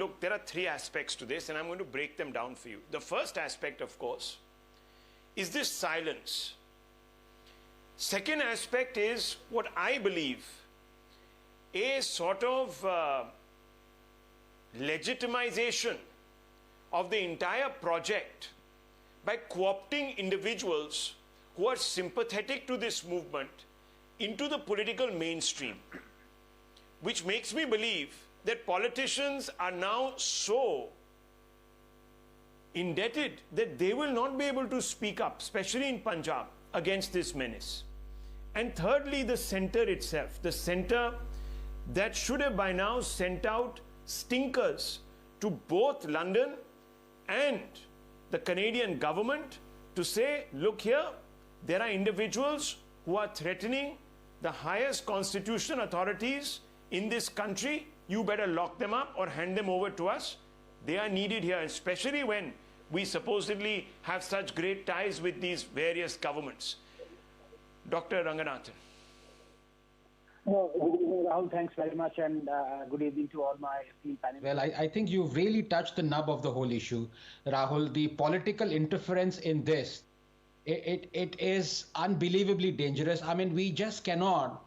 Look, there are three aspects to this, and I'm going to break them down for you. The first aspect, of course, is this silence. Second aspect is what I believe a sort of legitimization of the entire project by co-opting individuals who are sympathetic to this movement into the political mainstream, which makes me believe that politicians are now so indebted that they will not be able to speak up, especially in Punjab, against this menace. And thirdly, the center itself, the center that should have by now sent out stinkers to both London and the Canadian government to say, look here, there are individuals who are threatening the highest constitutional authorities in this country. You better lock them up or hand them over to us. They are needed here, especially when we supposedly have such great ties with these various governments. Dr. Ranganathan. No, good evening, Rahul. Thanks very much, and good evening to all my esteemed panelists. Well, I think you've really touched the nub of the whole issue, Rahul. The political interference in this, it is unbelievably dangerous. I mean, we just cannot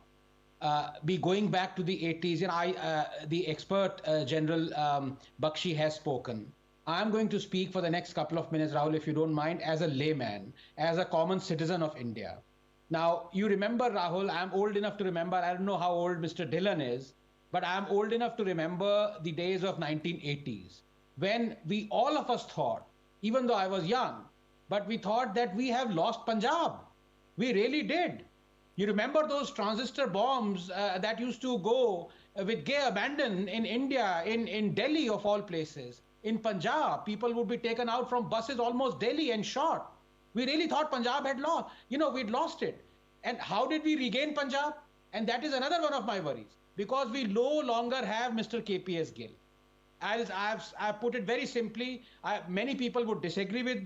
be going back to the 80s. And the expert General Bakshi has spoken. I'm going to speak for the next couple of minutes, Rahul, if you don't mind, as a layman, as a common citizen of India. Now, you remember, Rahul, I'm old enough to remember, I don't know how old Mr. Dhillon is, but I'm old enough to remember the days of 1980s, when we, all of us thought, even though I was young, but we thought that we have lost Punjab. We really did. You remember those transistor bombs that used to go with gay abandon in India, in Delhi of all places. In Punjab, people would be taken out from buses almost daily and shot. We really thought Punjab had lost, we'd lost it. And how did we regain Punjab? And that is another one of my worries, because we no longer have Mr. KPS Gill. As I've put it very simply, many people would disagree with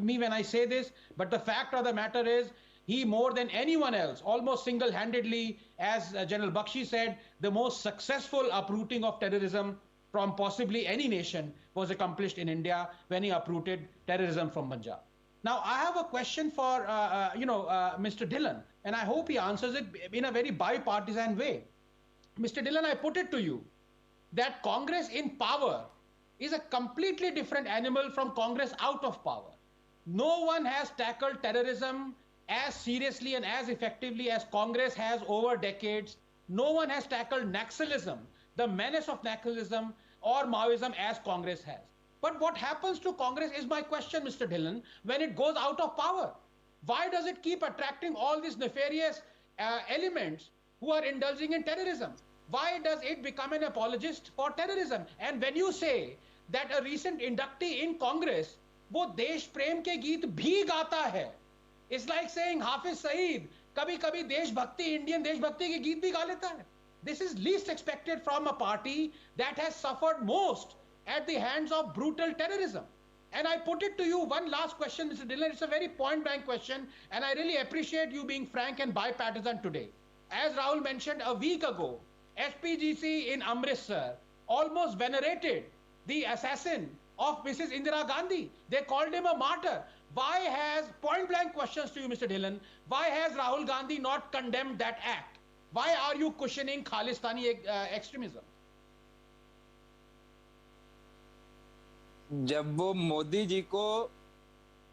me when I say this, but the fact of the matter is, he more than anyone else, almost single-handedly, as General Bakshi said, the most successful uprooting of terrorism from possibly any nation was accomplished in India when he uprooted terrorism from Punjab. Now, I have a question for, Mr. Dhillon, and I hope he answers it in a very bipartisan way. Mr. Dhillon, I put it to you that Congress in power is a completely different animal from Congress out of power. No one has tackled terrorism as seriously and as effectively as Congress has over decades. No one has tackled Naxalism, the menace of Naxalism or Maoism as Congress has. But what happens to Congress is my question, Mr. Dhillon, when it goes out of power? Why does it keep attracting all these nefarious elements who are indulging in terrorism? Why does it become an apologist for terrorism? And when you say that a recent inductee in Congress, वो देश प्रेम के गीत भी गाता है, it's like saying Hafiz Saeed कभी-कभी देशभक्ति, Indian देशभक्ति के गीत भी गा लेता है. This is least expected from a party that has suffered most at the hands of brutal terrorism. And I put it to you, one last question, Mr. Dhillon. It's a very point-blank question, and I really appreciate you being frank and bipartisan today. As Rahul mentioned a week ago, SPGC in Amritsar almost venerated the assassin of Mrs. Indira Gandhi. They called him a martyr. Why has, point-blank questions to you, Mr. Dhillon, why has Rahul Gandhi not condemned that act? Why are you cushioning Khalistani extremism? जब वो मोदी जी को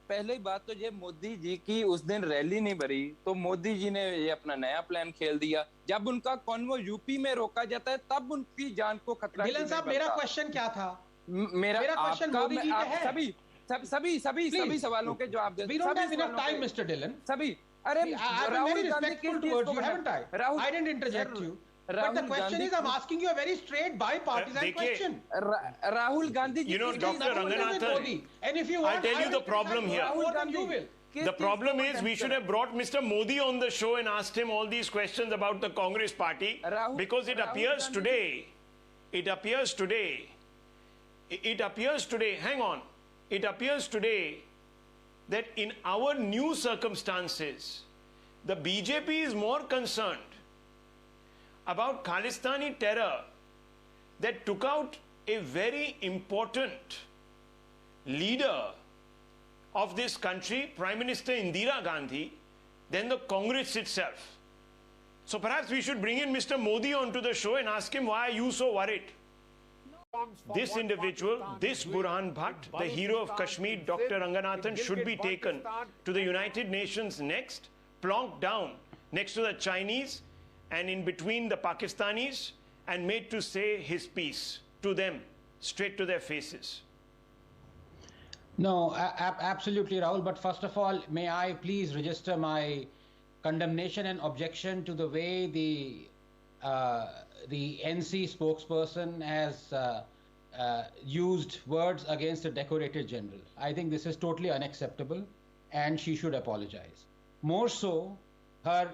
पहले ही बात तो ये मोदी जी की उस दिन रैली नहीं भरी तो मोदी जी ने ये अपना नया प्लान खेल दिया. जब उनका कॉन्वो यूपी में रोका जाता है तब उनकी जान को खतरा. ढिल्लन साहब, मेरा क्वेश्चन क्या था? मेरा क्वेश्चन मोदी जी का है. सभी सवालों के जवाब दे. We don't have enough time, Mr. Dhillon. सभी. अरे I've been very respectful towards you, haven't I? I didn't interject you. But the question is, I'm asking you a very straight bipartisan question. Rahul Gandhi, Dr. Ranganathan, and if you want, I'll tell you the problem here. You will. The problem is we should have brought Mr. Modi on the show and asked him all these questions about the Congress party, because it appears today, hang on, it appears today that in our new circumstances, the BJP is more concerned about Khalistani terror that took out a very important leader of this country, Prime Minister Indira Gandhi, than the Congress itself. So perhaps we should bring in Mr. Modi onto the show and ask him, why are you so worried? This individual, this Burhan Bhatt, the hero of Kashmir, Dr. Ranganathan, should be taken to the United Nations next, plonked down next to the Chinese and in between the Pakistanis, and made to say his piece to them, straight to their faces. No, absolutely, Rahul. But first of all, may I please register my condemnation and objection to the way the NC spokesperson has used words against a decorated general. I think this is totally unacceptable, and she should apologize. More so, her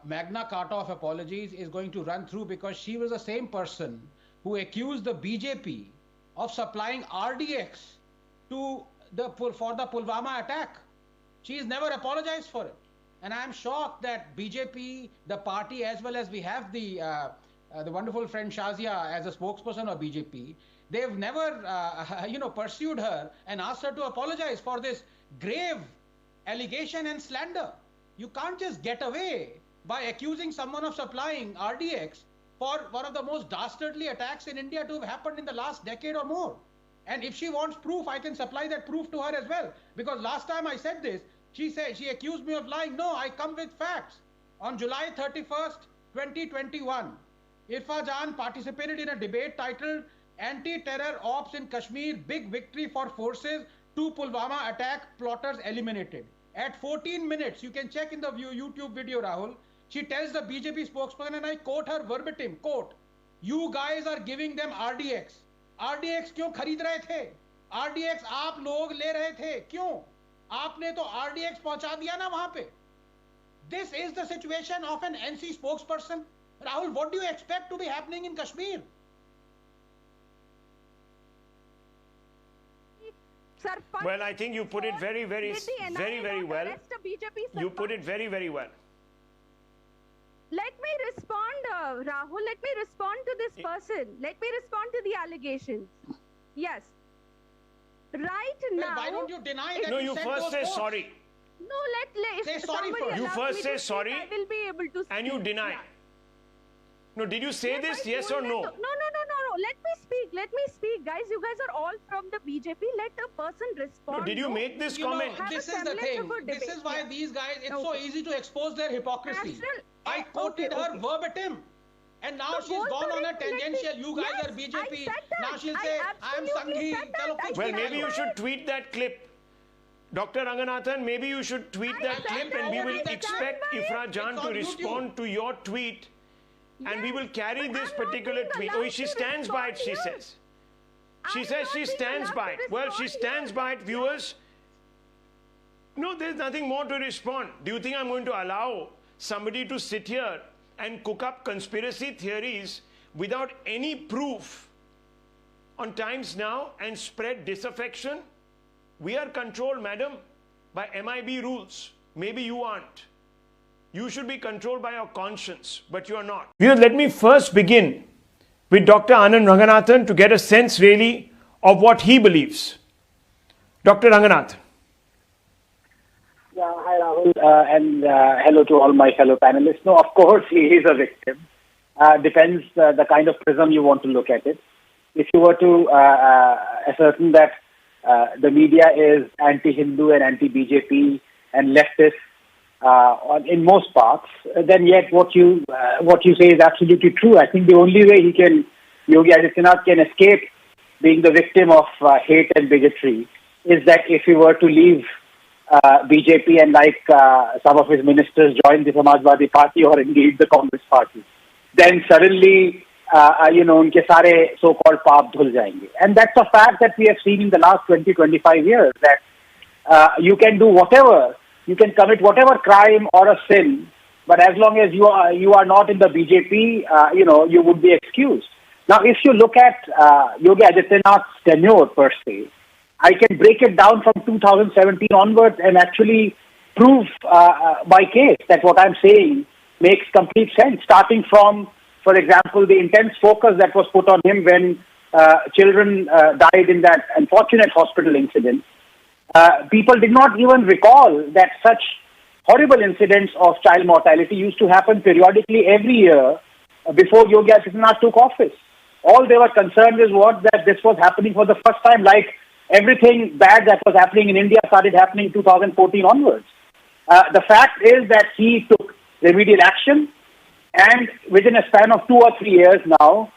Magna Carta of apologies is going to run through, because she was the same person who accused the BJP of supplying RDX for the Pulwama attack. She has never apologized for it. And I am shocked that BJP, the party, as well as we have the wonderful friend Shazia as a spokesperson of BJP, they've never, pursued her and asked her to apologize for this grave allegation and slander. You can't just get away by accusing someone of supplying RDX for one of the most dastardly attacks in India to have happened in the last decade or more. And if she wants proof, I can supply that proof to her as well. Because last time I said this, she accused me of lying. No, I come with facts. On July 31st, 2021, Irfa Jan participated in a debate titled Anti-Terror Ops in Kashmir, Big Victory for Forces, 2 Pulwama Attack Plotters Eliminated. At 14 minutes, you can check in the YouTube video, Rahul, she tells the BJP spokesperson, and I quote her verbatim, quote, "You guys are giving them RDX. RDX क्यों खरीद रहे थे? RDX आप लोग ले रहे थे, क्यों? आपने तो RDX पहुंचा दिया ना वहां पे." This is the situation of an NC spokesperson. Rahul, what do you expect to be happening in Kashmir? Well, I think you put it very well. You put it very, very well. Let me respond, Rahul. Let me respond to this person. Let me respond to the allegations. Yes. Right now. Why don't you deny that? No, you first say sorry. No, say sorry first. You first say sorry. I will be able to speak. And you deny. Yeah. No, did you say this? Yes or no? No. Let me speak. Guys, you guys are all from the BJP. Let a person respond. No, did you make this comment? This is the thing. This is why these guys, it's so easy to expose their hypocrisy. I quoted her verbatim. And now she's gone on a tangential. You guys are BJP. Now she'll say, I'm Sanghi. Well, maybe you should tweet that clip. Dr. Ranganathan, maybe you should tweet that clip, and we will expect Ifra Jan to respond to your tweet. And we will carry this particular tweet. Oh, she stands by it, she says. She says she stands by it. Well, she stands by it, viewers. No, there's nothing more to respond. Do you think I'm going to allow somebody to sit here and cook up conspiracy theories without any proof on Times Now and spread disaffection? We are controlled, madam, by MIB rules. Maybe you aren't. You should be controlled by your conscience, but you are not. Let me first begin with Dr. Anand Ranganathan to get a sense really of what he believes. Dr. Ranganathan. Yeah, hi Rahul, and hello to all my fellow panelists. No, of course he is a victim. Depends the kind of prism you want to look at it. If you were to ascertain that the media is anti-Hindu and anti-BJP and leftist in most parts, then yet what you say is absolutely true. I think the only way Yogi Adityanath can escape being the victim of hate and bigotry is that if he were to leave BJP and like some of his ministers join the Samajwadi Party or indeed the Congress Party, then suddenly unke sare so-called paap dhul jayenge. And that's a fact that we have seen in the last 20-25 years, that you can do whatever. You can commit whatever crime or a sin, but as long as you are not in the BJP, you would be excused. Now, if you look at Yogi Adityanath's tenure per se, I can break it down from 2017 onwards and actually prove by case that what I'm saying makes complete sense, starting from, for example, the intense focus that was put on him when children died in that unfortunate hospital incident, people did not even recall that such horrible incidents of child mortality used to happen periodically every year before Yogi Adityanath took office. All they were concerned is that this was happening for the first time, like everything bad that was happening in India started happening 2014 onwards. The fact is that he took remedial action, and within a span of 2 or 3 years now,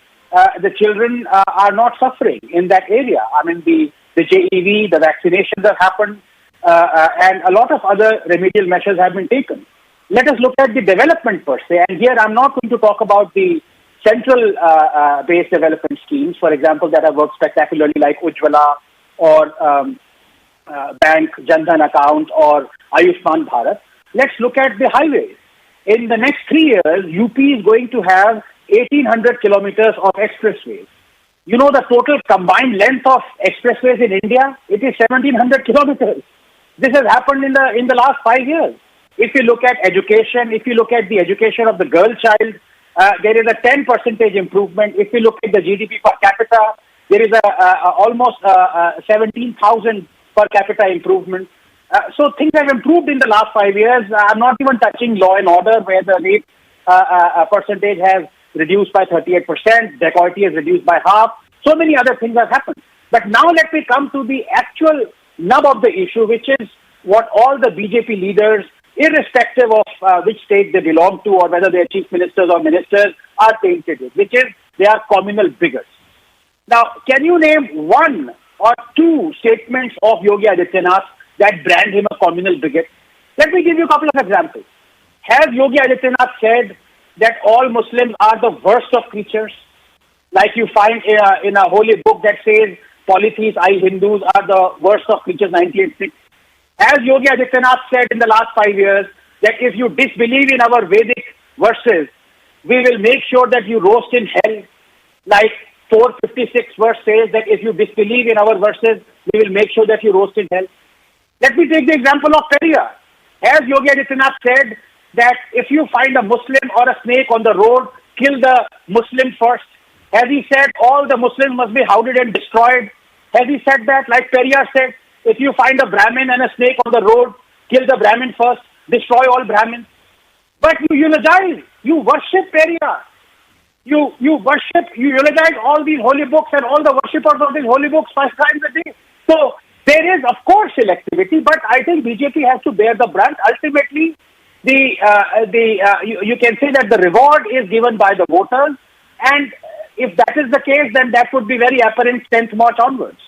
the children are not suffering in that area. I mean, the JEV, the vaccinations have happened, and a lot of other remedial measures have been taken. Let us look at the development per se, and here I'm not going to talk about the central based development schemes, for example, that have worked spectacularly, like Ujjwala or Bank Jan-Dhan account or Ayushman Bharat. Let's look at the highways. In the next 3 years, UP is going to have 1,800 kilometers of expressways. You know the total combined length of expressways in India? It is 1,700 kilometers. This has happened in the last 5 years. If you look at education, if you look at the education of the girl child, there is a 10% improvement. If you look at the GDP per capita, there is almost 17,000 per capita improvement. So things have improved in the last 5 years. I'm not even touching law and order, where the rape percentage has reduced by 38%, dacoity has reduced by half. So many other things have happened. But now let me come to the actual nub of the issue, which is what all the BJP leaders, irrespective of which state they belong to or whether they're chief ministers or ministers, are tainted with, which is they are communal bigots. Now, can you name 1 or 2 statements of Yogi Adityanath that brand him a communal bigot? Let me give you a couple of examples. Has Yogi Adityanath said that all Muslims are the worst of creatures? Like you find in a holy book that says polytheists, Hindus are the worst of creatures, 98.6. Has Yogi Adityanath said in the last 5 years that if you disbelieve in our Vedic verses, we will make sure that you roast in hell? Like 456 verse says that if you disbelieve in our verses, we will make sure that you roast in hell. Let me take the example of Periyar. Has Yogi Adityanath said that if you find a Muslim or a snake on the road, kill the Muslim first? Has he said all the Muslims must be hounded and destroyed? Has he said that, like Periyar said, if you find a Brahmin and a snake on the road, kill the Brahmin first, destroy all Brahmins? But you eulogize, you worship Periyar. You eulogize all these holy books and all the worshippers of these holy books 5 times a day. So there is, of course, selectivity, but I think BJP has to bear the brunt. Ultimately, you can say that the reward is given by the voters, and if that is the case, then that would be very apparent 10th March onwards.